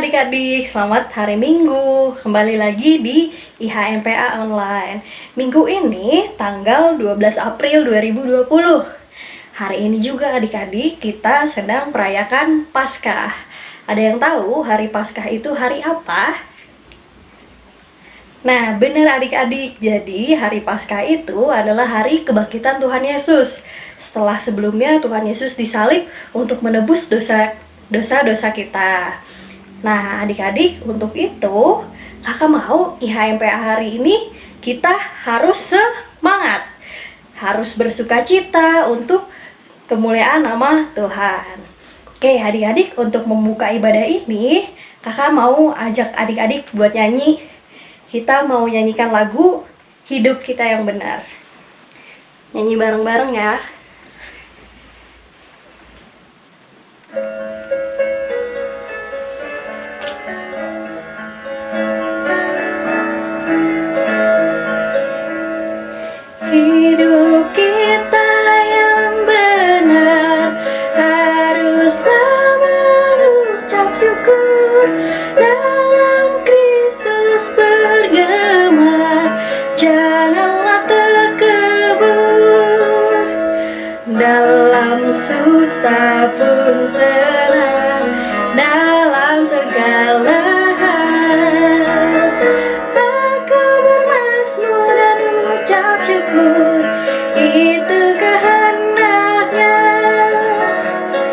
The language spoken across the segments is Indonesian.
adik-adik, selamat hari Minggu. Kembali lagi di IHMPA Online. Minggu ini tanggal 12 April 2020. Hari ini juga adik-adik kita sedang merayakan Paskah. Ada yang tahu hari Paskah itu hari apa? Nah, benar adik-adik. Jadi, hari Paskah itu adalah hari kebangkitan Tuhan Yesus. Setelah sebelumnya Tuhan Yesus disalib untuk menebus dosa-dosa kita. Nah, adik-adik, untuk itu kakak mau IHMPA hari ini kita harus semangat, harus bersukacita untuk kemuliaan nama Tuhan. Oke adik-adik, untuk membuka ibadah ini kakak mau ajak adik-adik buat nyanyi. Kita mau nyanyikan lagu Hidup Kita Yang Benar. Nyanyi bareng-bareng ya. Hidup kita yang benar haruslah mengucap syukur, dalam Kristus bergema, janganlah takabur. Dalam susah pun senang, dalam segala hal aku bermazmur dan ucap syukur, itu kehendaknya.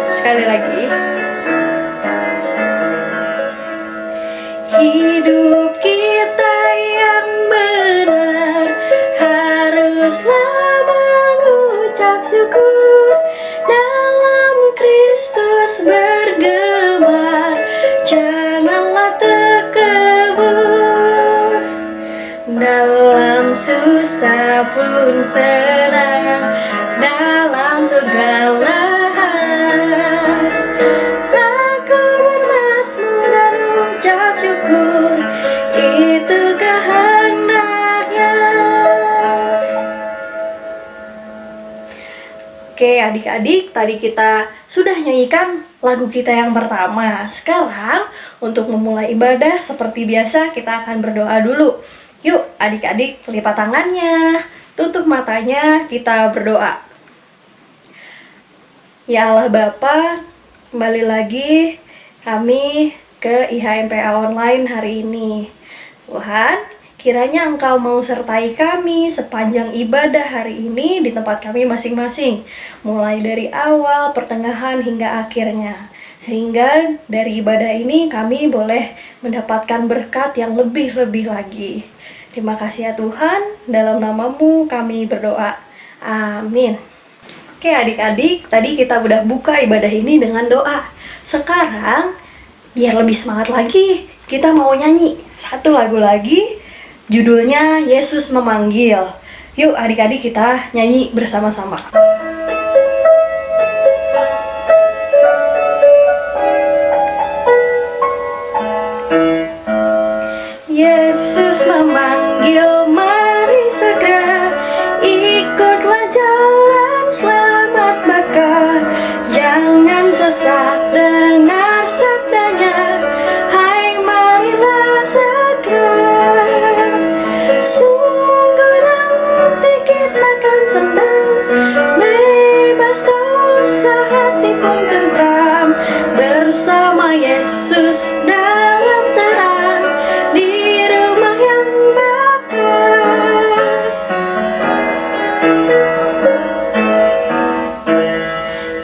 Sekali lagi. Hidup kita yang benar haruslah mengucap syukur, dalam Kristus bergema, janganlah takabur. Dalam susah pun senang, dalam segala hal aku bermazmur dan ucap syukur, itu kehendaknya. Oke adik-adik, tadi kita sudah nyanyikan lagu kita yang pertama. Sekarang untuk memulai ibadah seperti biasa kita akan berdoa dulu. Yuk adik-adik, lipat tangannya, tutup matanya, kita berdoa. Ya Allah Bapa, kembali lagi kami ke IHMPA Online hari ini. Tuhan, kiranya Engkau mau sertai kami sepanjang ibadah hari ini di tempat kami masing-masing, mulai dari awal, pertengahan, hingga akhirnya. Sehingga dari ibadah ini kami boleh mendapatkan berkat yang lebih-lebih lagi. Terima kasih ya Tuhan, dalam nama-Mu kami berdoa. Amin. Oke adik-adik, tadi kita udah buka ibadah ini dengan doa. Sekarang, biar lebih semangat lagi, kita mau nyanyi satu lagu lagi, judulnya Yesus Memanggil. Yuk adik-adik kita nyanyi bersama-sama. Yesus memanggil, mari segera ikutlah jalan selamat bakar. Jangan sesat, dengar sabdanya, hai marilah segera. Sungguh nanti kita akan senang, bebas dosa, hati pun tentram, bersama Yesus dalam terang, di rumah yang bakar.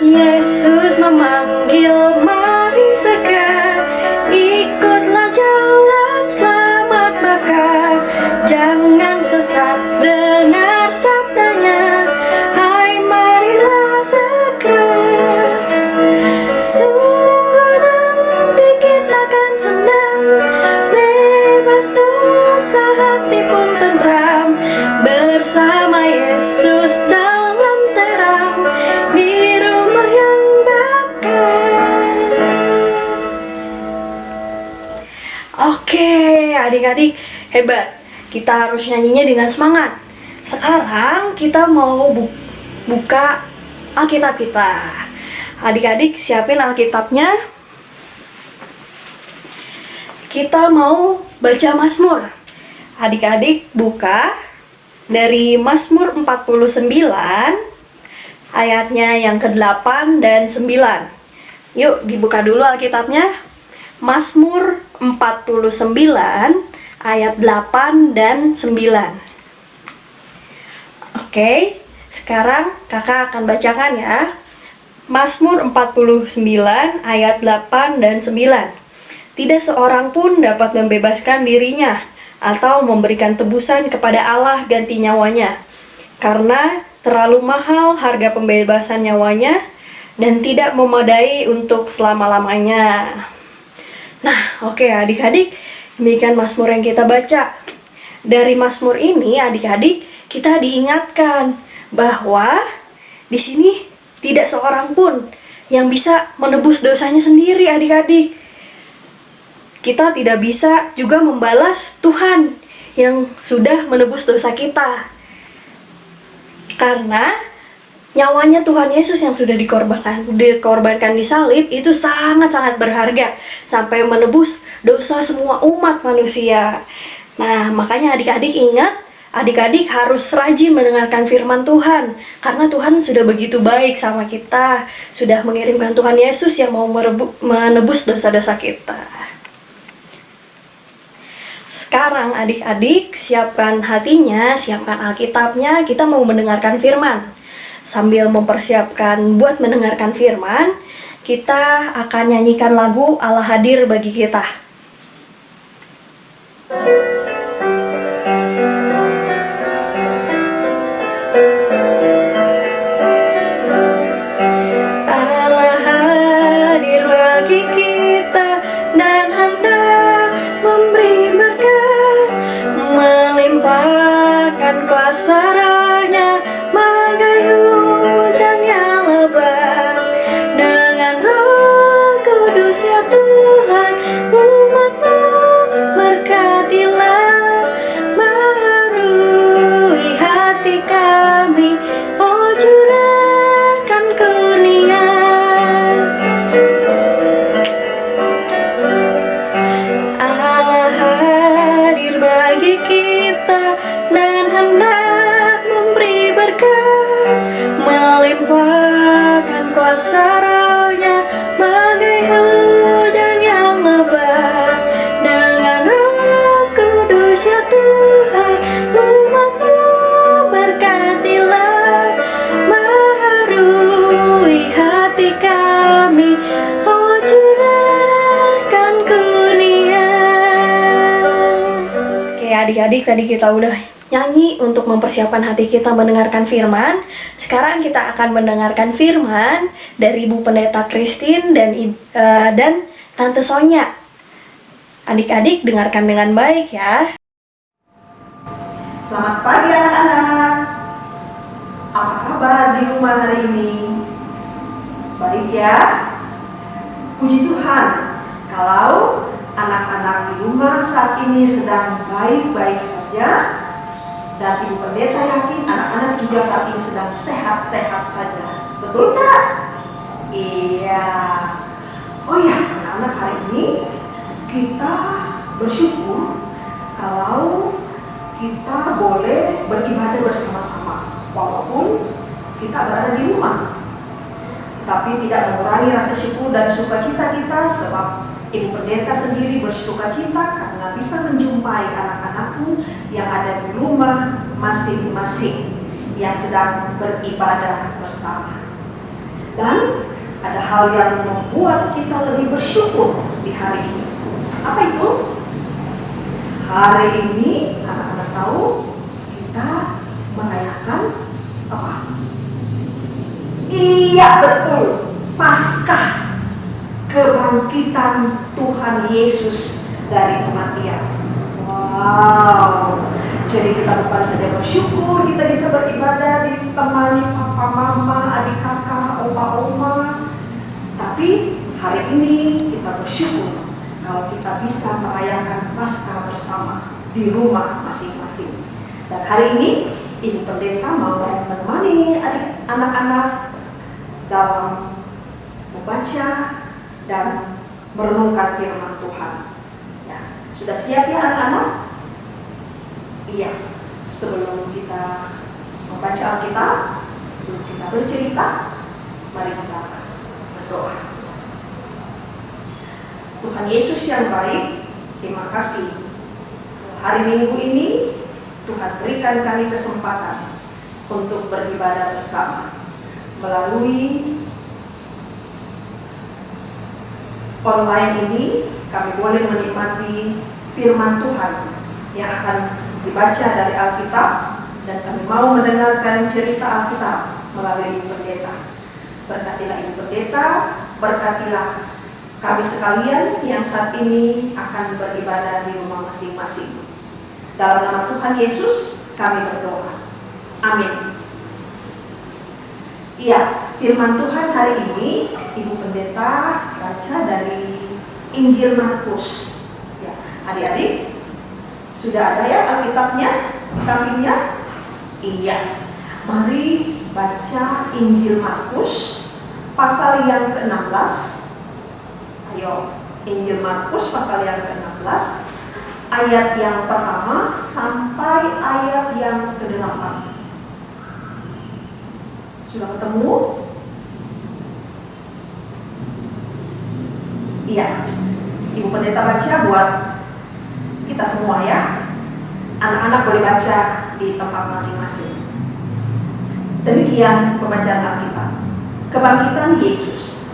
Yesus memanggil, mari segera ikutlah jalan selamat bakar. Jangan sesat, dengar sabdanya, hai marilah segera. Sungguh nanti kita akan senang, bebas dosa, hati pun tentram, bersama Yesus dalam terang, di rumah yang bakar. Oke adik-adik, hebat. Kita harus nyanyinya dengan semangat. Sekarang kita mau buka Alkitab kita. Adik-adik siapin Alkitabnya. kita mau baca Mazmur. Adik-adik buka dari Mazmur 49 ayatnya yang ke-8 dan 9. Yuk dibuka dulu Alkitabnya. Mazmur 49 ayat 8 dan 9. Oke, sekarang kakak akan bacakan ya. Mazmur 49 ayat 8 dan 9. Tidak seorang pun dapat membebaskan dirinya atau memberikan tebusan kepada Allah ganti nyawanya, karena terlalu mahal harga pembebasan nyawanya dan tidak memadai untuk selama-lamanya. Nah, oke adik-adik, demikian Mazmur yang kita baca. Dari Mazmur ini adik-adik kita diingatkan bahwa di sini tidak seorang pun yang bisa menebus dosanya sendiri adik-adik. Kita tidak bisa juga membalas Tuhan yang sudah menebus dosa kita. Karena nyawanya Tuhan Yesus yang sudah dikorbankan di salib itu sangat-sangat berharga sampai menebus dosa semua umat manusia. Nah, makanya adik-adik ingat, adik-adik harus rajin mendengarkan firman Tuhan, karena Tuhan sudah begitu baik sama kita, sudah mengirimkan Tuhan Yesus yang mau menebus dosa-dosa kita. Sekarang adik-adik siapkan hatinya, siapkan Alkitabnya, kita mau mendengarkan firman. Sambil mempersiapkan buat mendengarkan firman, kita akan nyanyikan lagu Allah Hadir Bagi Kita. Allah hadir bagi kita dan hendak memberi berkat, melimpahkan kuasa Roh-Nya, mengayuh hujan yang lebat. Dengan Roh Kudus ya Tuhan, umat-Mu berkatilah, baharui hati kami, oh curahkan kurnia. Allah hadir bagi kita dan hendak memberi berkat, melimpahkan kuasa Roh-Nya, bagai hujan yang lebat. Dengan Roh Kudus ya Tuhan, umat-Mu berkatilah, baharui hati kami, oh curahkan kurnia. Oke adik-adik, tadi kita udah nyanyi untuk mempersiapkan hati kita mendengarkan firman. Sekarang kita akan mendengarkan firman dari Ibu Pendeta Christine dan Tante Sonya. Adik-adik dengarkan dengan baik ya. Selamat pagi anak-anak. Apa kabar di rumah hari ini? Baik ya? Puji Tuhan, kalau anak-anak di rumah saat ini sedang baik-baik saja, dan Ibu Pendeta yakin anak-anak juga saat ini sedang sehat-sehat saja. Betul nggak? Iya. Oh ya, anak-anak, hari ini kita bersyukur kalau kita boleh beribadah bersama-sama walaupun kita berada di rumah. Tapi tidak mengurangi rasa syukur dan sukacita kita, sebab Ibu Pendeta sendiri bersukacita karena bisa menjumpai anak-anakku yang ada di rumah masing-masing yang sedang beribadah bersama. Dan ada hal yang membuat kita lebih bersyukur di hari ini. Apa itu? Hari ini anak-anak tahu kita merayakan apa? Iya betul, Paskah, kebangkitan Tuhan Yesus dari kematian. Wow, jadi kita bukan saja bersyukur kita bisa beribadah ditemani papa, mama, adik kakak, opa, oma, tapi hari ini kita bersyukur kalau kita bisa merayakan Paskah bersama di rumah masing-masing. Dan hari ini Ibu Pendeta mau menemani anak-anak dalam membaca dan merenungkan firman Tuhan. Ya. Sudah siap ya anak-anak? Iya. Sebelum kita membaca Alkitab, sebelum kita bercerita, mari kita berdoa. Tuhan Yesus yang baik, terima kasih. Hari Minggu ini Tuhan berikan kami kesempatan untuk beribadah bersama melalui online ini. Kami boleh menikmati firman Tuhan yang akan dibaca dari Alkitab, dan kami mau mendengarkan cerita Alkitab melalui Ibu Pendeta. Berkatilah Ibu Pendeta, berkatilah kami sekalian yang saat ini akan beribadah di rumah masing-masing. Dalam nama Tuhan Yesus kami berdoa. Amin. Iya, firman Tuhan hari ini Ibu Pendeta baca dari Injil Markus. Ya, adik-adik sudah ada ya Alkitabnya di sampingnya? Iya. Mari baca Injil Markus pasal yang ke-16. Ayo, Injil Markus pasal yang ke-16 ayat yang pertama sampai ayat yang ke-8. Sudah ketemu? Iya. Ibu Pendeta baca buat kita semua ya. Anak-anak boleh baca di tempat masing-masing. Demikian pembacaan Alkitab. Kebangkitan Yesus.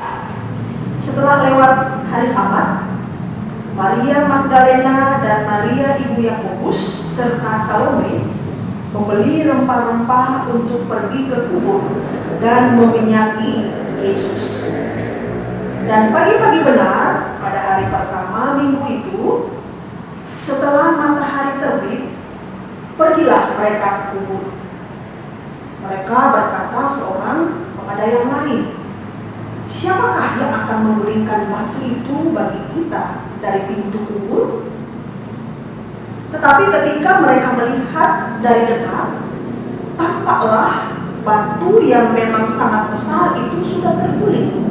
Setelah lewat hari Sabat, Maria Magdalena dan Maria ibu Yakobus serta Salome membeli rempah-rempah untuk pergi ke kubur dan meminyaki Yesus. Dan pagi-pagi benar pada hari pertama minggu itu, setelah matahari terbit, pergilah mereka ke kubur. Mereka berkata seorang kepada yang lain, "Siapakah yang akan menggulingkan batu itu bagi kita dari pintu kubur?" Tetapi ketika mereka melihat dari dekat, tampaklah batu yang memang sangat besar itu sudah terguling.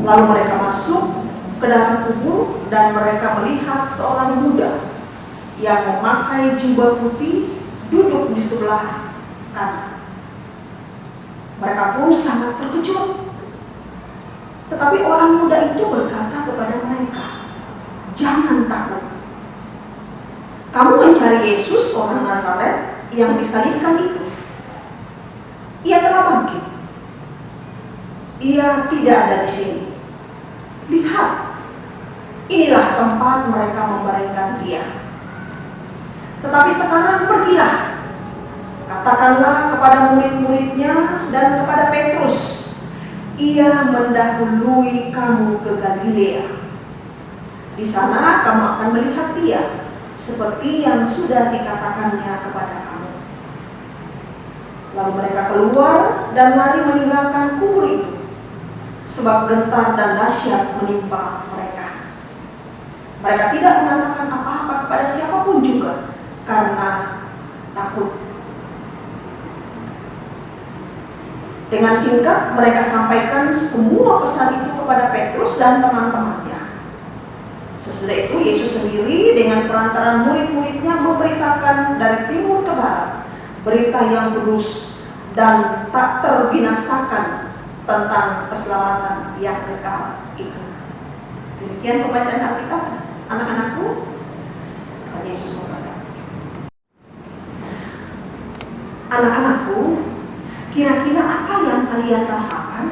Lalu mereka masuk ke dalam kubur dan mereka melihat seorang muda yang memakai jubah putih duduk di sebelah kanan. Mereka pun sangat terkejut. Tetapi orang muda itu berkata kepada mereka, "Jangan takut. Kamu mencari Yesus orang Nazaret yang disalibkan itu. Ia telah bangkit. Ia tidak ada di sini. Lihat, inilah tempat mereka membaringkan dia. Tetapi sekarang pergilah, katakanlah kepada murid-muridnya dan kepada Petrus, ia mendahului kamu ke Galilea. Di sana kamu akan melihat dia, seperti yang sudah dikatakannya kepada kamu." Lalu mereka keluar dan lari meninggalkan kubur itu, sebab gentar dan dahsyat menimpa mereka. Mereka tidak mengatakan apa-apa kepada siapapun juga, karena takut. Dengan singkat mereka sampaikan semua pesan itu kepada Petrus dan teman-temannya. Sesudah itu Yesus sendiri dengan perantaran murid-muridnya memberitakan dari timur ke barat berita yang lurus dan tak terbinasakan tentang keselamatan yang kekal itu. Demikian pembacaan Alkitab, anak-anakku. Tuhan Yesus memberkati. Anak-anakku, kira-kira apa yang kalian rasakan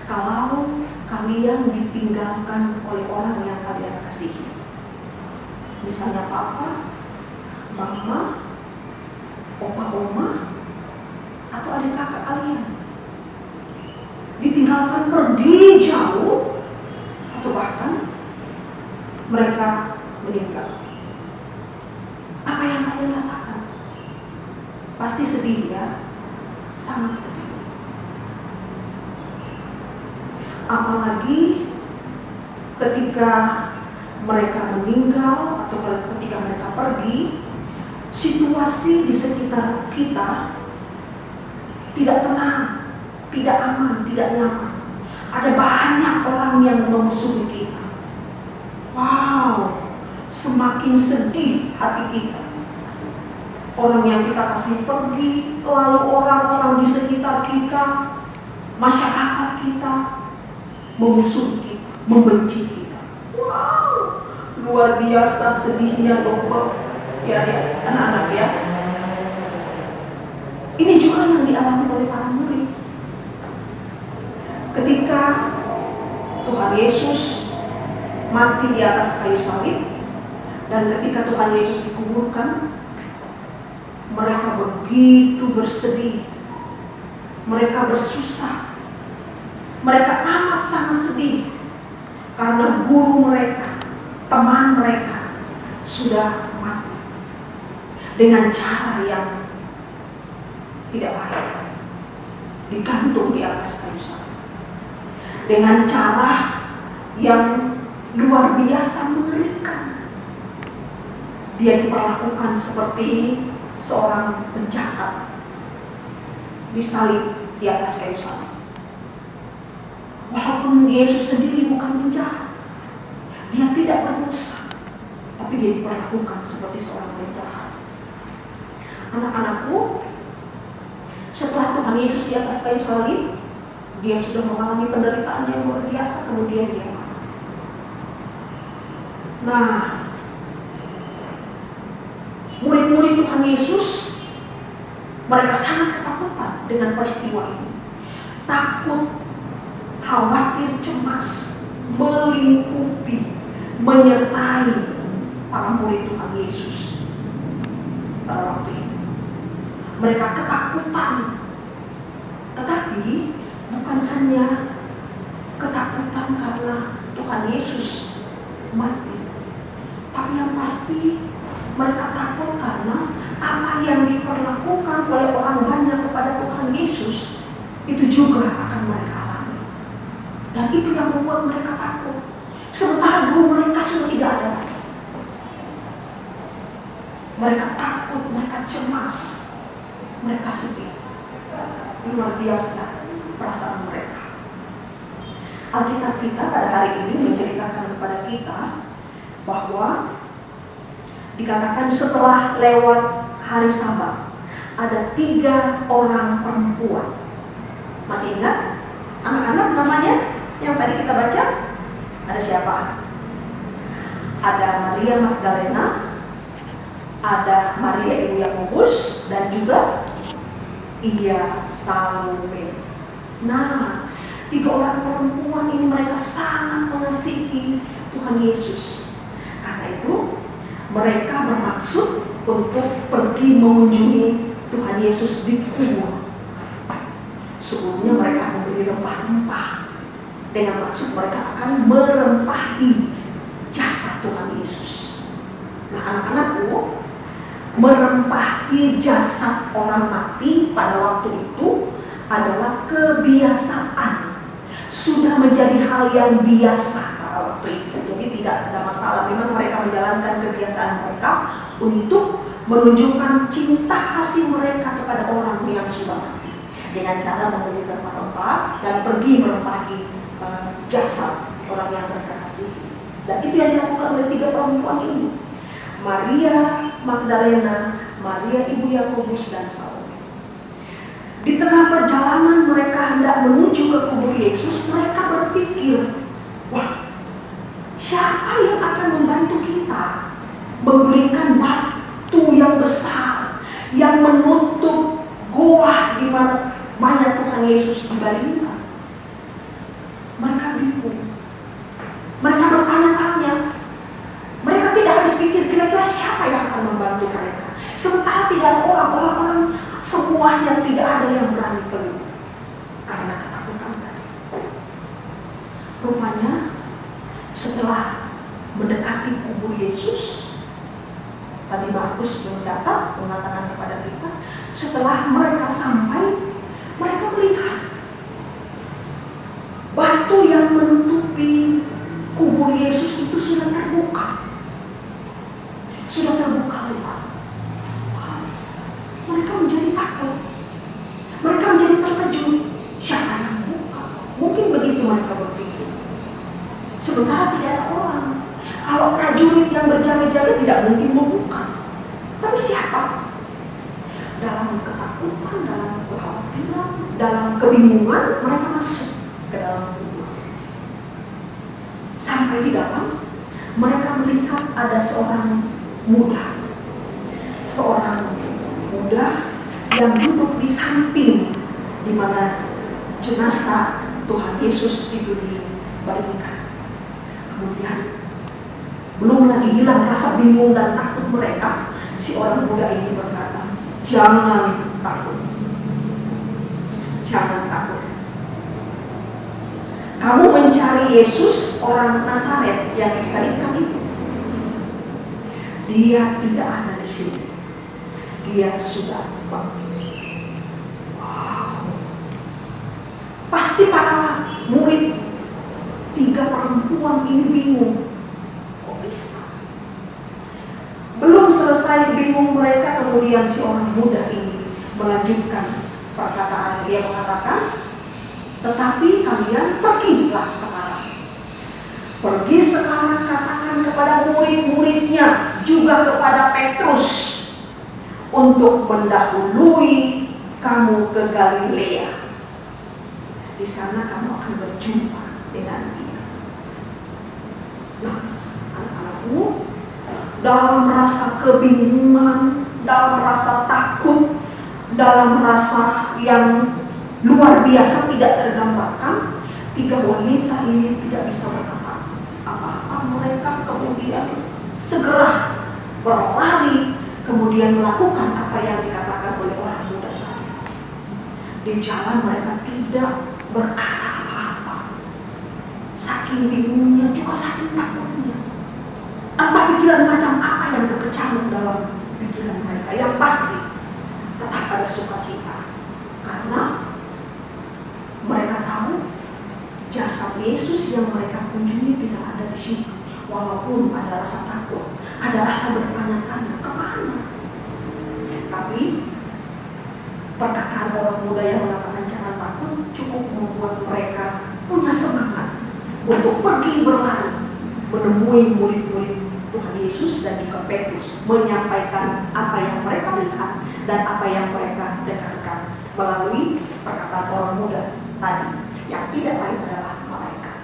kalau kalian ditinggalkan oleh orang yang kalian kasihi? Misalnya papa, mama, opa, oma, atau adik kakak kalian. Ditinggalkan pergi jauh, atau bahkan mereka meninggal. Apa yang kalian rasakan? Pasti sedih ya, sangat sedih. Apalagi ketika mereka meninggal atau ketika mereka pergi, situasi di sekitar kita tidak tenang, tidak aman, tidak nyaman. Ada banyak orang yang memusuhi kita. Wow, semakin sedih hati kita. Orang yang kita kasih pergi, lalu orang-orang di sekitar kita, masyarakat kita, memusuhi kita, membenci kita. Wow, luar biasa sedihnya dokter. Ya, anak-anak ya. Ini juga yang dialami oleh para murid. Ketika Tuhan Yesus mati di atas kayu salib, dan ketika Tuhan Yesus dikuburkan, mereka begitu bersedih, mereka bersusah, mereka amat sangat sedih karena guru mereka, teman mereka sudah mati dengan cara yang tidak baik, digantung di atas kayu salib dengan cara yang luar biasa mengerikan. Dia diperlakukan seperti seorang penjahat disalib di atas kayu salib. Walaupun Yesus sendiri bukan penjahat, dia tidak berdosa, tapi dia diperlakukan seperti seorang penjahat. Anak-anakku, setelah Tuhan Yesus di atas kayu salib, dia sudah mengalami penderitaan yang luar biasa, kemudian dia mati. Nah, murid-murid Tuhan Yesus, mereka sangat ketakutan dengan peristiwa ini. Takut, khawatir, cemas, melingkupi, menyertai para murid Tuhan Yesus pada waktu itu. Mereka ketakutan, tetapi bukan hanya ketakutan karena Tuhan Yesus mati, tapi yang pasti mereka takut karena apa yang diperlakukan oleh orang banyak kepada Tuhan Yesus itu juga akan mereka alami. Dan itu yang membuat mereka takut. Sementara guru mereka sudah tidak ada lagi. Mereka takut, mereka cemas, mereka sedih. Luar biasa perasaan mereka. Alkitab kita pada hari ini menceritakan kepada kita bahwa dikatakan setelah lewat hari Sabat ada 3 orang perempuan. Masih ingat anak-anak namanya yang tadi kita baca? Ada siapa? Ada Maria Magdalena, ada Maria Ibu Yakobus, dan juga Salome. Nah, 3 orang perempuan ini mereka sangat mengasihi Tuhan Yesus. Karena itu mereka bermaksud untuk pergi mengunjungi Tuhan Yesus di kubur. Sebelumnya mereka membeli rempah-rempah dengan maksud mereka akan merempahi jasad Tuhan Yesus. Nah, anak-anakku, merempahi jasad orang mati pada waktu itu adalah kebiasaan. Sudah menjadi hal yang biasa pada waktu itu. Jadi tidak ada masalah. Memang mereka menjalankan kebiasaan mereka untuk menunjukkan cinta kasih mereka kepada orang yang sudah mati dengan cara membeli rempah-rempah dan pergi merempahi jasad orang yang mereka kasihi. Dan itu yang dilakukan oleh 3 perempuan ini. Maria Magdalena, Maria Ibu Yakobus, dan Salome. Di tengah perjalanan mereka hendak menuju ke kubur Yesus, mereka berpikir, wah, siapa yang akan membantu kita menggulingkan batu yang besar yang menutup goa di mana mayat Tuhan Yesus dibaringkan? Mereka bingung. Mereka bertanya-tanya. Mereka tidak habis pikir kira-kira siapa yang akan membantu mereka. Sementara tidak ada orang-orang semuanya tidak ada yang berani keluar karena ketakutan tadi. Rupanya setelah mendekati kubur Yesus, tadi Markus mencatat mengatakan kepada kita, setelah mereka sampai, mereka melihat batu yang menutupi kubur Yesus itu sudah terbuka. Sudah terbuka lebar. Wow. Mereka menjadi takut. Mereka menjadi terkejut. Siapa yang buka? Mungkin begitu mereka berpikir. Sementara tidak ada orang. Kalau prajurit prajurit yang berjaga-jaga tidak mungkin membuka. Tapi siapa? Dalam ketakutan, dalam kekhawatiran, dalam kebingungan, mereka masuk ke dalam gua. Sampai di dalam, mereka melihat ada seorang muda yang duduk di samping di mana jenazah Tuhan Yesus itu dibaringkan. Kemudian belum lagi hilang rasa bingung dan takut mereka, si orang muda ini berkata, jangan takut. Jangan takut. Kamu mencari Yesus orang Nazaret yang disalibkan itu. Dia tidak ada di sini. Dia sudah bangkit. Wow. Pasti para murid 3 perempuan ini bingung. Kok bisa? Belum selesai bingung mereka, kemudian si orang muda ini melanjutkan perkataan. Dia mengatakan, tetapi kalian pergilah sekarang. Pergi sekarang, katakan kepada murid-muridnya, juga kepada Petrus, untuk mendahului kamu ke Galilea. Di sana kamu akan berjumpa dengan dia. Nah, anak-anakku, dalam rasa kebingungan, dalam rasa takut, dalam rasa yang luar biasa tidak tergambarkan, 3 wanita ini tidak bisa berkata apa-apa. Mereka kemudian segera berlari, kemudian melakukan apa yang dikatakan oleh orang muda tadi. Di jalan mereka tidak berkata apa-apa. Saking bingungnya, juga saking takutnya. Entah pikiran macam apa yang berkecamuk dalam pikiran mereka. Yang pasti tetap ada sukacita, karena mereka tahu jasad Yesus yang mereka kunjungi tidak ada di situ. Walaupun ada rasa takut, ada rasa bertanya-tanya, kemana? Tapi perkataan orang muda yang mengatakan jangan takut cukup membuat mereka punya semangat untuk pergi berlari menemui murid-murid Tuhan Yesus dan juga Petrus, menyampaikan apa yang mereka lihat dan apa yang mereka dengarkan melalui perkataan orang muda tadi yang tidak lain adalah malaikat.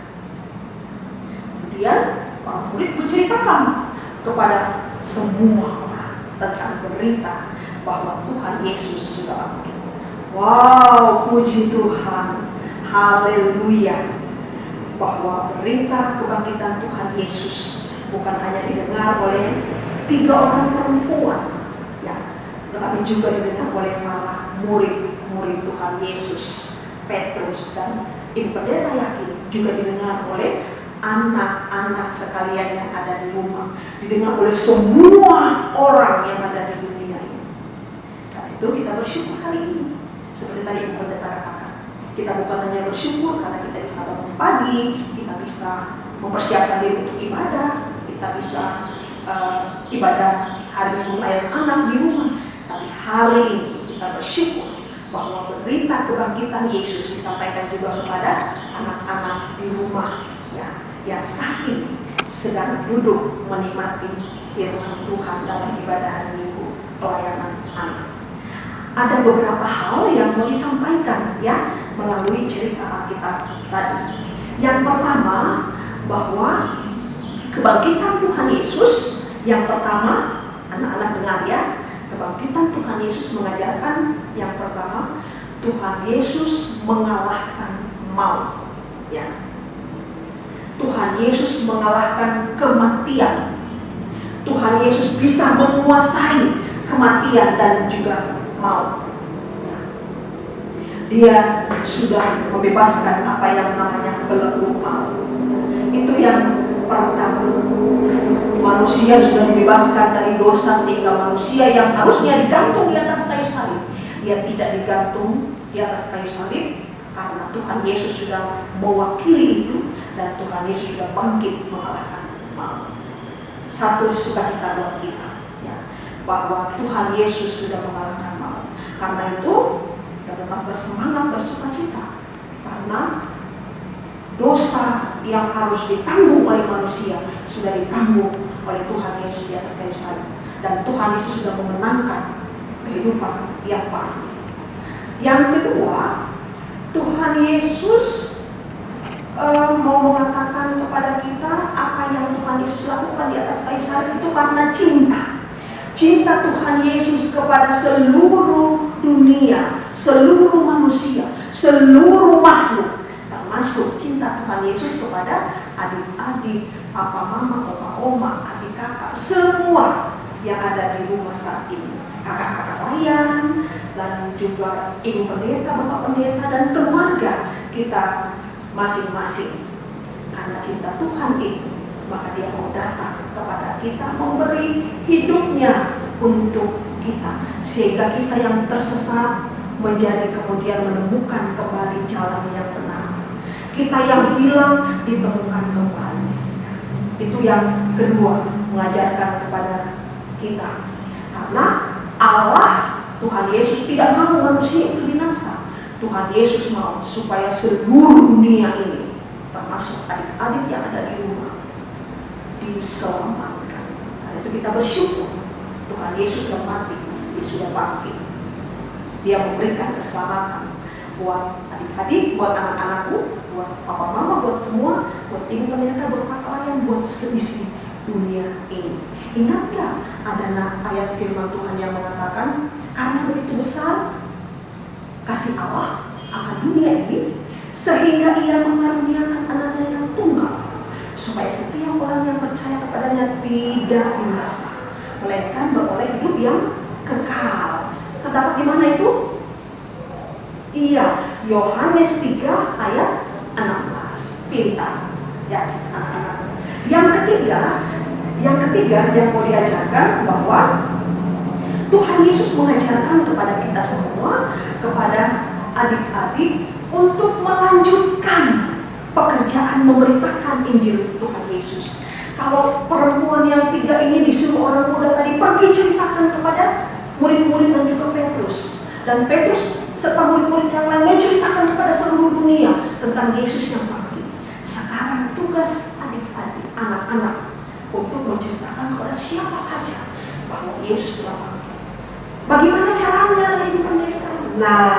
Kemudian para murid menceritakan kepada semua orang tentang berita bahwa Tuhan Yesus sudah bangkit. Wow, puji Tuhan, haleluya, bahwa berita kebangkitan Tuhan Yesus bukan hanya didengar oleh 3 orang perempuan, ya, tetapi juga didengar oleh para murid-murid Tuhan Yesus, Petrus dan Ibu Pendeta yakin juga didengar oleh anak-anak sekalian yang ada di rumah, didengar oleh semua orang yang ada di dunia ini. Karena itu kita bersyukur hari ini. Seperti tadi Ibu Pendeta katakan, kita bukan hanya bersyukur karena kita bisa bangun pagi, kita bisa mempersiapkan diri untuk ibadah, kita bisa ibadah hari Minggu layan anak di rumah, tapi hari ini kita bersyukur bahwa berita kebangkitan Yesus disampaikan juga kepada anak-anak di rumah, ya, yang saat ini sedang duduk menikmati firman Tuhan dalam ibadah hari Minggu pelayanan anak. Ada beberapa hal yang mau disampaikan, ya, melalui cerita Alkitab tadi. Yang pertama, bahwa kebangkitan Tuhan Yesus, yang pertama, anak-anak dengar ya, kebangkitan Tuhan Yesus mengajarkan yang pertama, Tuhan Yesus mengalahkan maut, ya. Tuhan Yesus mengalahkan kematian. Tuhan Yesus bisa menguasai kematian dan juga maut. Dia sudah membebaskan apa yang namanya belenggu maut. Itu yang pertama. Manusia sudah dibebaskan dari dosa sehingga manusia yang harusnya digantung di atas kayu salib, dia tidak digantung di atas kayu salib karena Tuhan Yesus sudah mewakili itu dan Tuhan Yesus sudah bangkit mengalahkan maut. Satu sukacita buat kita, ya, bahwa Tuhan Yesus sudah mengalahkan maut. Karena itu kita tetap bersemangat bersukacita karena dosa yang harus ditanggung oleh manusia sudah ditanggung oleh Tuhan Yesus di atas kayu salib. Dan Tuhan Yesus sudah memenangkan kehidupan yang baru. Yang kedua, Tuhan Yesus mau mengatakan kepada kita apa yang Tuhan Yesus lakukan di atas kayu salib itu karena cinta. Cinta Tuhan Yesus kepada seluruh dunia, seluruh manusia, seluruh makhluk, termasuk cinta Tuhan Yesus kepada adik-adik, papa mama, opa oma, adik kakak, semua yang ada di rumah saat ini. Kakak-kakak layan, dan juga ibu pendeta, bapak pendeta, dan keluarga kita masing-masing. Karena cinta Tuhan itu, maka Dia mau datang kepada kita, memberi hidupnya untuk kita, sehingga kita yang tersesat menjadi kemudian menemukan kembali jalan yang benar. Kita yang hilang ditemukan kembali. Itu yang kedua, mengajarkan kepada kita. Karena Allah, Tuhan Yesus tidak mau manusia itu binasa. Tuhan Yesus mau supaya seluruh dunia ini, termasuk adik-adik yang ada di rumah, diselamatkan. Karena itu kita bersyukur Tuhan Yesus sudah mati, Dia sudah bangkit. Dia memberikan keselamatan buat adik-adik, buat anak-anakku, buat papa mama, buat semua, buat ibu pendeta, buat kakak layan, buat seisi dunia ini. Ingat gak ada ayat firman Tuhan yang mengatakan, karena begitu besar kasih Allah akan dunia ini, sehingga Ia mengaruniakan anaknya yang tunggal, supaya setiap orang yang percaya kepadanya tidak binasa, melainkan beroleh hidup yang kekal. Terdapat di mana itu? Iya, Yohanes 3 ayat 16. Pintar ya anak-anak. Yang ketiga yang mau diajarkan bahwa Tuhan Yesus mengajarkan kepada kita semua, kepada adik-adik, untuk melanjutkan pekerjaan memberitakan Injil Tuhan Yesus. Kalau perempuan yang 3 ini disuruh orang muda tadi pergi ceritakan kepada murid-murid dan juga Petrus. Dan Petrus serta murid-murid yang lain menceritakan kepada seluruh dunia tentang Yesus yang bangkit. Sekarang tugas adik-adik, anak-anak, untuk menceritakan kepada siapa saja bahwa Yesus telah bangkit. Bagaimana caranya ini pendeta? Nah,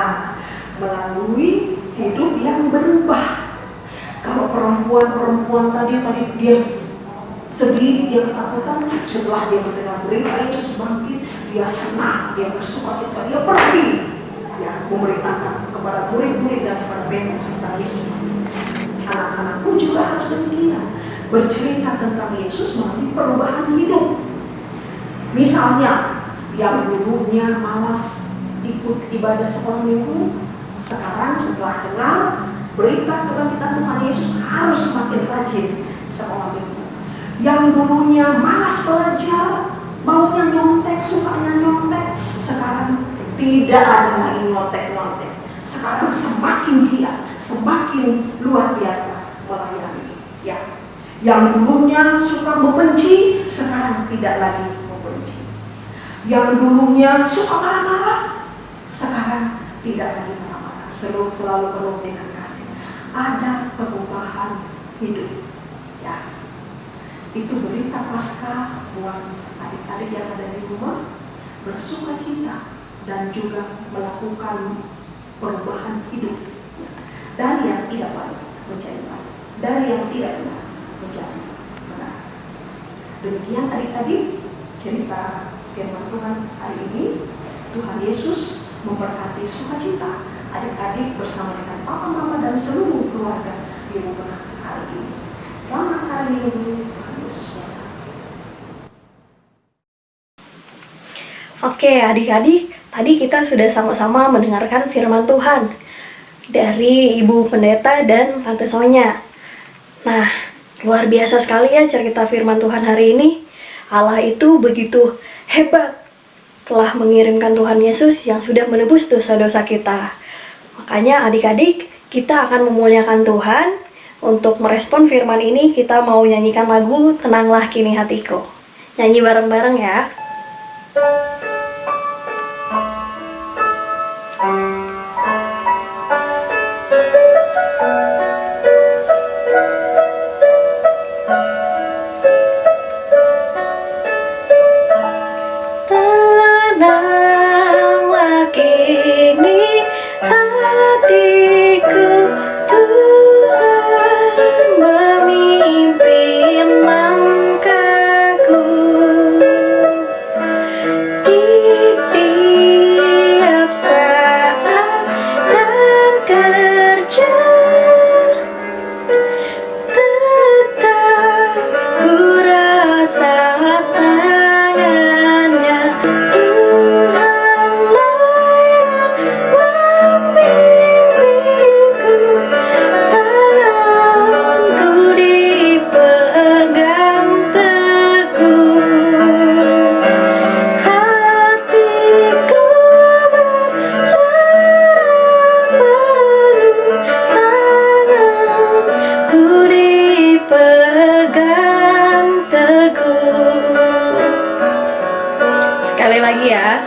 melalui hidup yang berubah. Kalau perempuan tadi dia sedih, dia ketakutan. Setelah dia mendengar berita Yesus bangkit, dia senang, dia bersukacita, dia pergi, ya, memberitakan kepada murid-murid dan kepada Petrus tentang Yesus bangkit. Anak-anakku juga harus demikian, bercerita tentang Yesus melalui perubahan hidup. Misalnya, yang dulunya malas ikut ibadah sekolah minggu, sekarang setelah dengar berita kebangkitan Tuhan Yesus harus semakin rajin sekolah minggu. Yang dulunya malas belajar, maunya nyontek, sukanya nyontek, sekarang tidak ada lagi nyontek-nyontek. Sekarang semakin giat, semakin luar biasa melayani. Ya, yang dulunya suka membenci, sekarang tidak lagi membenci. Yang dulunya suka marah-marah, sekarang tidak lagi marah-marah, selalu penuh dengan kasih. Ada perubahan hidup. Ya, itu berita Paskah buat adik-adik yang ada di rumah, bersukacita dan juga melakukan perubahan hidup. Dari yang tidak baik menjadi baik, dari yang tidak benar menjadi benar. Demikian adik-adik cerita firman Tuhan hari ini. Tuhan Yesus memberkati sukacita adik-adik bersama dengan papa, mama, dan seluruh keluarga di rumah hari ini. Selamat hari Minggu, Tuhan Yesus berkati. Oke adik-adik, tadi kita sudah sama-sama mendengarkan firman Tuhan dari Ibu Pendeta dan Tante Sonya. Nah, luar biasa sekali ya cerita firman Tuhan hari ini. Allah itu begitu hebat, telah mengirimkan Tuhan Yesus yang sudah menebus dosa-dosa kita. Makanya adik-adik, kita akan memuliakan Tuhan. Untuk merespon firman ini, kita mau nyanyikan lagu Tenanglah Kini Hatiku. Nyanyi bareng-bareng ya. ya.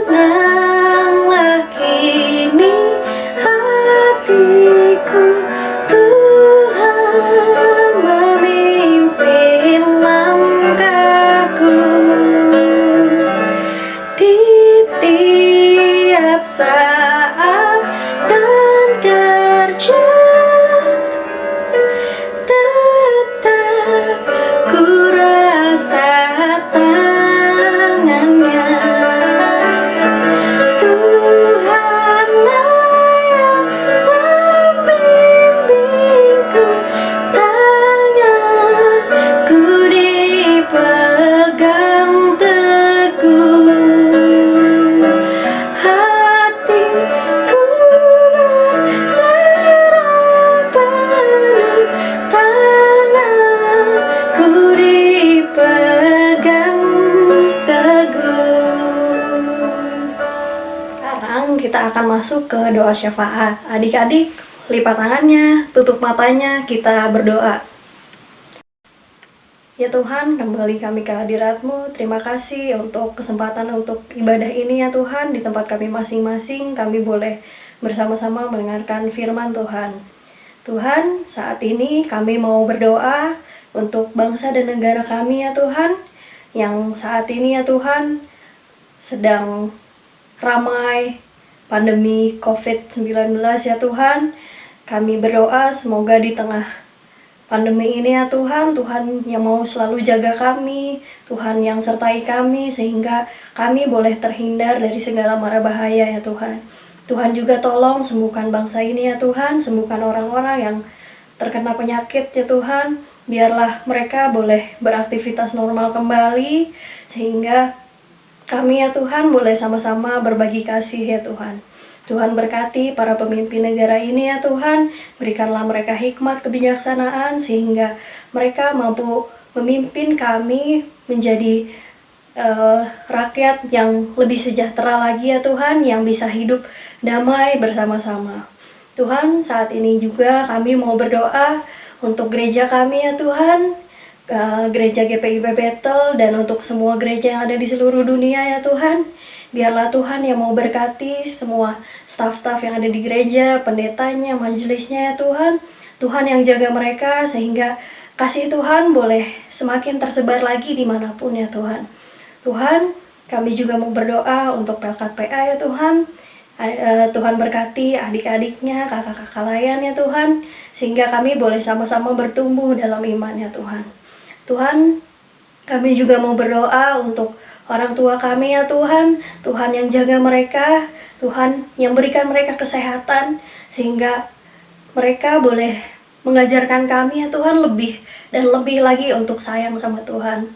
Tenanglah kini hatiku, Tuhan memimpin langkahku di tiap saat dan kerja. Tetap ku rasa tangannya, Tuhanlah yang membimbingku, tanganku dipegang teguh, hatiku berserah penuh, tanganku dipegang teguh. Sekarang kita akan masuk ke doa syafaat. Adik-adik, lipat tangannya, tutup matanya, kita berdoa. Ya Tuhan, kembali kami ke hadirat-Mu. Terima kasih untuk kesempatan untuk ibadah ini ya Tuhan. Di tempat kami masing-masing, kami boleh bersama-sama mendengarkan firman Tuhan. Tuhan, saat ini kami mau berdoa untuk bangsa dan negara kami ya Tuhan, yang saat ini ya Tuhan sedang ramai pandemi COVID-19 ya Tuhan. Kami berdoa semoga di tengah pandemi ini ya Tuhan, Tuhan yang mau selalu jaga kami, Tuhan yang sertai kami sehingga kami boleh terhindar dari segala mara bahaya ya Tuhan. Tuhan juga tolong sembuhkan bangsa ini ya Tuhan, sembuhkan orang-orang yang terkena penyakit ya Tuhan. Biarlah mereka boleh beraktivitas normal kembali sehingga kami ya Tuhan boleh sama-sama berbagi kasih ya Tuhan. Tuhan berkati para pemimpin negara ini ya Tuhan, berikanlah mereka hikmat kebijaksanaan sehingga mereka mampu memimpin kami menjadi rakyat yang lebih sejahtera lagi ya Tuhan, yang bisa hidup damai bersama-sama. Tuhan, saat ini juga kami mau berdoa untuk gereja kami ya Tuhan, gereja GPIB Bethel dan untuk semua gereja yang ada di seluruh dunia ya Tuhan. Biarlah Tuhan yang mau berkati semua staf-staf yang ada di gereja, pendetanya, majelisnya ya Tuhan. Tuhan yang jaga mereka sehingga kasih Tuhan boleh semakin tersebar lagi dimanapun ya Tuhan. Tuhan, kami juga mau berdoa untuk Pelkat PA ya Tuhan. Tuhan berkati adik-adiknya, kakak-kakak layan ya Tuhan, sehingga kami boleh sama-sama bertumbuh dalam iman ya Tuhan. Tuhan, kami juga mau berdoa untuk orang tua kami ya Tuhan, Tuhan yang jaga mereka, Tuhan yang berikan mereka kesehatan, sehingga mereka boleh mengajarkan kami ya Tuhan lebih dan lebih lagi untuk sayang sama Tuhan.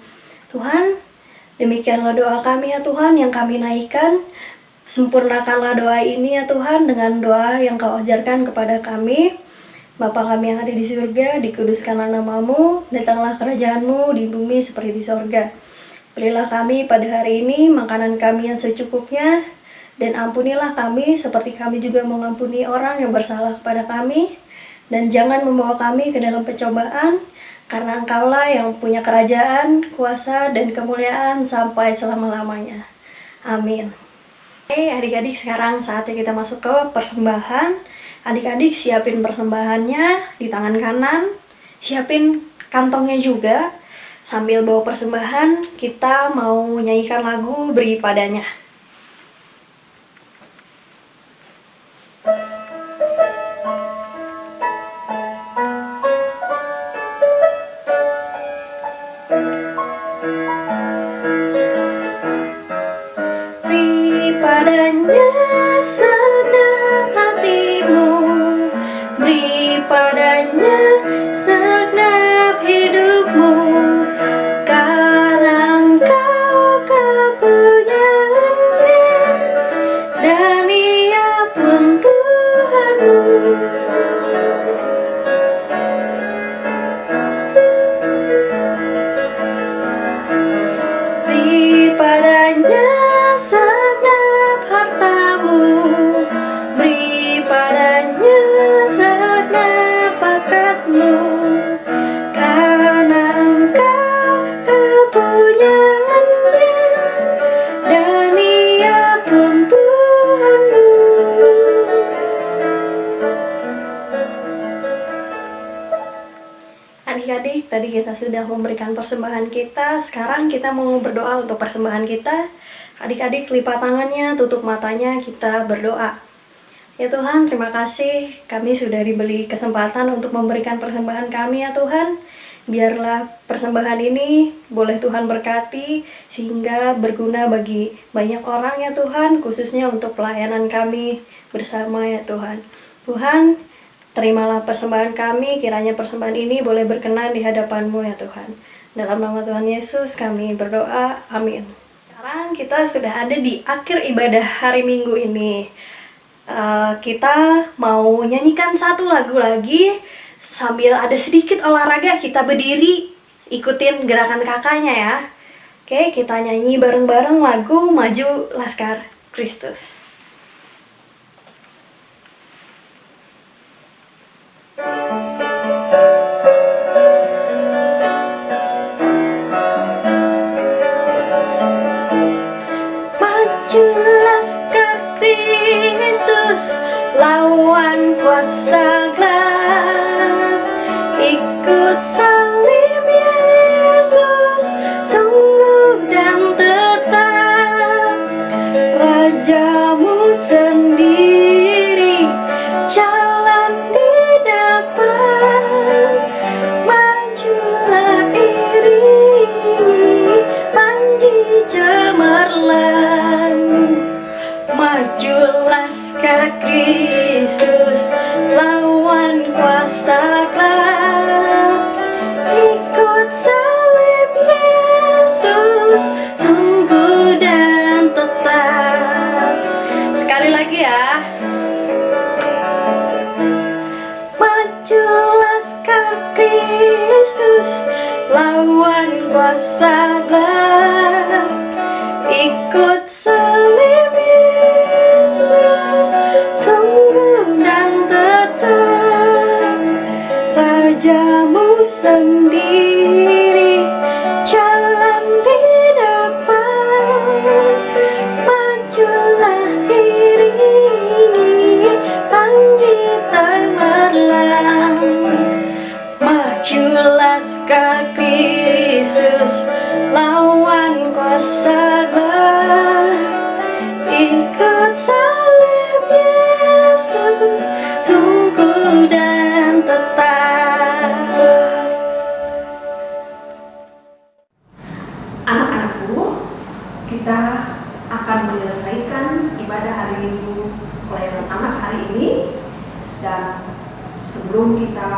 Tuhan, demikianlah doa kami ya Tuhan yang kami naikkan, sempurnakanlah doa ini ya Tuhan dengan doa yang Kau ajarkan kepada kami. Bapa kami yang ada di surga, dikuduskanlah nama-Mu, datanglah kerajaan-Mu di bumi seperti di surga. Berilah kami pada hari ini makanan kami yang secukupnya, dan ampunilah kami seperti kami juga mengampuni orang yang bersalah kepada kami. Dan jangan membawa kami ke dalam pencobaan, karena Engkaulah yang punya kerajaan, kuasa, dan kemuliaan sampai selama-lamanya. Amin. Oke adik-adik, sekarang saatnya kita masuk ke persembahan. Adik-adik siapin persembahannya di tangan kanan, siapin kantongnya juga. Sambil bawa persembahan, kita mau nyanyikan lagu Beri Padanya. Beri padanya segenap hatimu, beri padanya segenap hidupmu, karena Engkau kepunyaannya dan Ia pun Tuhanmu. Beri padanya segenap hartamu, kita sudah memberikan persembahan kita. Sekarang kita mau berdoa untuk persembahan kita. Adik-adik lipat tangannya, tutup matanya, kita berdoa. Ya Tuhan, terima kasih kami sudah diberi kesempatan untuk memberikan persembahan kami ya Tuhan. Biarlah persembahan ini boleh Tuhan berkati sehingga berguna bagi banyak orang ya Tuhan, khususnya untuk pelayanan kami bersama ya Tuhan. Tuhan, terimalah persembahan kami, kiranya persembahan ini boleh berkenan di hadapan-Mu ya Tuhan. Dalam nama Tuhan Yesus kami berdoa, amin. Sekarang kita sudah ada di akhir ibadah hari Minggu ini. Kita mau nyanyikan satu lagu lagi sambil ada sedikit olahraga. Kita berdiri, ikutin gerakan kakaknya ya. Oke, kita nyanyi bareng-bareng lagu Maju Laskar Kristus. Lawan kuasa gelap, ikut salib Yesus, sungguh dan tetap. Rajamu sendiri jalan di depan, majulah iringi panji cemerlang. Majulah Laskar Kristus, lawan kuasa gelap, ikut salib Yesus, sungguh dan tetap. Sekali lagi ya. Majulah Laskar Kristus, lawan kuasa gelap, ikut salib Yesus, sungguh dan tetap. Rajamu sendiri jalan di depan, majulah iringi panji cemerlang. Majulah Laskar Kristus, lawan kuasa gelap, ikut salib Yesus, sungguh dan tetap. Anak-anakku, kita akan menyelesaikan ibadah hari Minggu pelayanan anak hari ini. Dan sebelum kita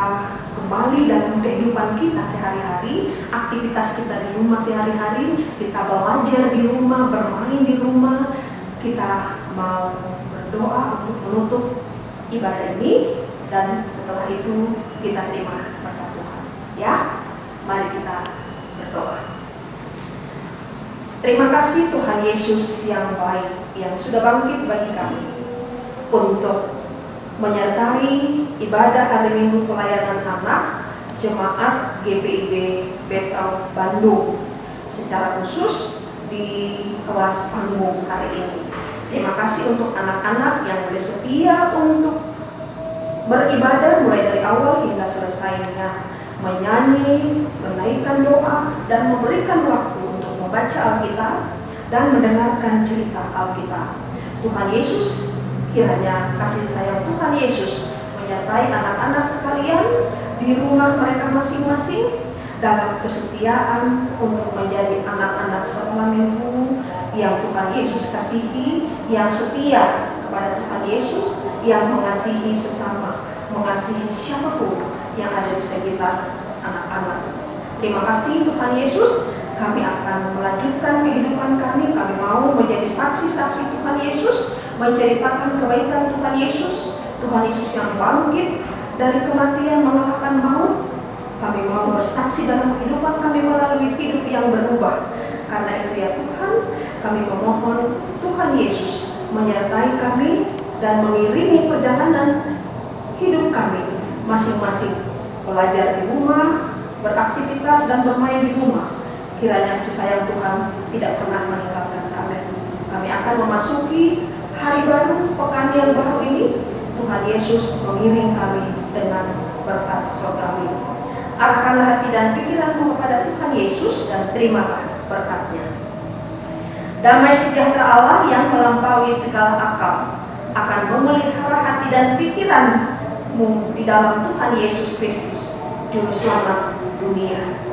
kembali dalam kehidupan kita sehari-hari, aktivitas kita di rumah sehari-hari, kita belajar di rumah, bermain di rumah, kita mau berdoa untuk menutup ibadah ini, dan setelah itu kita terima berkat Tuhan. Ya, mari kita berdoa. Terima kasih Tuhan Yesus yang baik, yang sudah bangkit bagi kami untuk menyertai ibadah hari Minggu pelayanan anak Jemaat GPIB Betel Bandung, secara khusus di kelas panggung hari ini. Terima kasih untuk anak-anak yang bersedia untuk beribadah mulai dari awal hingga selesainya, menyanyi, menaikkan doa, dan memberikan waktu untuk membaca Alkitab dan mendengarkan cerita Alkitab. Tuhan Yesus, kiranya kasih sayang Tuhan Yesus menyertai anak-anak sekalian di rumah mereka masing-masing dalam kesetiaan untuk menjadi anak-anak sekolah minggu yang Tuhan Yesus kasihi, yang setia kepada Tuhan Yesus, yang mengasihi sesama, mengasihi siapapun yang ada di sekitar anak-anak. Terima kasih Tuhan Yesus. Kami akan melanjutkan kehidupan kami. Kami mau menjadi saksi-saksi Tuhan Yesus, menceritakan kebaikan Tuhan Yesus, Tuhan Yesus yang bangkit dari kematian mengalahkan maut. Kami mau bersaksi dalam kehidupan kami melalui hidup yang berubah. Karena itu ya Tuhan, kami memohon Tuhan Yesus menyertai kami dan mengiringi perjalanan hidup kami masing-masing. Belajar di rumah, beraktivitas dan bermain di rumah. Kiranya kasih sayang Tuhan tidak pernah meninggalkan kami. Kami akan memasuki hari baru, pekan yang baru ini. Tuhan Yesus mengiring kami dengan berkat surgawi. Arahkanlah hati dan pikiranmu kepada Tuhan Yesus dan terimalah berkat-Nya. Damai sejahtera Allah yang melampaui segala akal akan memelihara hati dan pikiranmu di dalam Tuhan Yesus Kristus, Juru Selamat dunia.